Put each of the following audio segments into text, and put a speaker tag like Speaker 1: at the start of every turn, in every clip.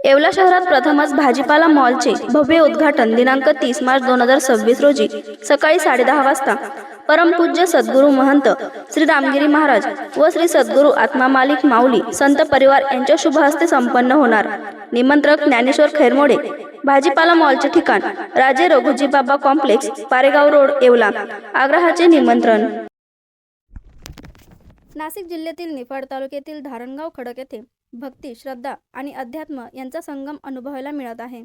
Speaker 1: येवला शहरात प्रथमच भाजीपाला मॉलचे भव्य उद्घाटन दिनांक 30 मार्च 2026 रोजी सकाळी 10:30 वाजता परमपूज्य सद्गुरू महंत श्री रामगिरी महाराज व श्री सद्गुरू आत्मा मालिक माऊली संत परिवार यांच्या शुभ हस्ते संपन्न होणार। निमंत्रक ज्ञानेश्वर खैरमोडे। भाजीपाला मॉलचे ठिकाण राजे रघुजी बाबा कॉम्प्लेक्स, पारेगाव रोड, येवला। आग्रहाचे निमंत्रण। नाशिक जिल्ह्यातील निफाड तालुक्यातील धारणगाव खडक येथे भक्ती, श्रद्धा आणि अध्यात्म यांचा संगम अनुभवायला मिळत आहे।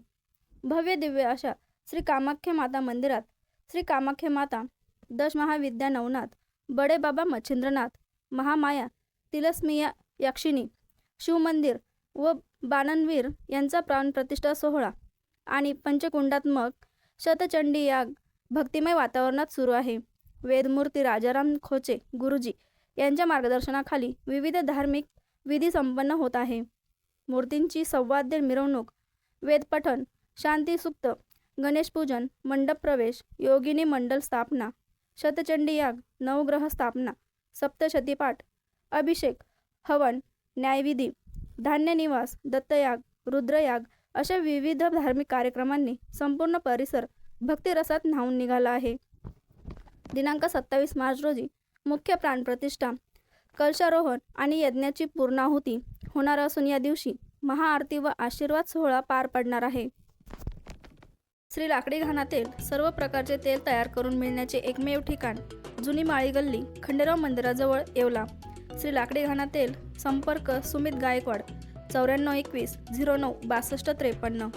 Speaker 1: भव्य दिव्य अशा श्री कामाख्या माता मंदिरात श्री कामाख्या माता, दश महाविद्या नवनाथ, बडे बाबा मच्छिंद्रनाथ, महामाया, तिलस्मिया यक्षिणी, शिवमंदिर व बाणनवीर यांचा प्राणप्रतिष्ठा सोहळा आणि पंचकुंडात्मक शतचंडी याग भक्तिमय वातावरणात सुरू आहे। वेदमूर्ती राजाराम खोचे गुरुजी यांच्या मार्गदर्शनाखाली विविध धार्मिक विधी संपन्न होत आहे। मूर्तींची सौवाद्य मिरवणूक, वेदपठण, शांती सुक्त, गणेश पूजन, मंडप प्रवेश, योगिनी मंडल स्थापना, शतचंडी याग, नवग्रह स्थापना, सप्तशतीपाठ, अभिषेक, हवन, न्यायविधी, धान्य निवास, दत्तयाग, रुद्रयाग अशा विविध धार्मिक कार्यक्रमांनी संपूर्ण परिसर भक्तिरसात न्हाऊन निघाला आहे। दिनांक 27 मार्च रोजी मुख्य प्राणप्रतिष्ठा, कलशारोहण आणि यज्ञाची पूर्णाहुती होणार असून या दिवशी महाआरती व आशीर्वाद सोहळा पार पडणार आहे। श्री लाकडी घाणातेल सर्व प्रकारचे तेल तयार करून मिळण्याचे एकमेव ठिकाण जुनी माळी गल्ली, खंडेराव मंदिराजवळ, येवला। श्री लाकडी घाणातेल। संपर्क सुमित गायकवाड 9421 09 6253।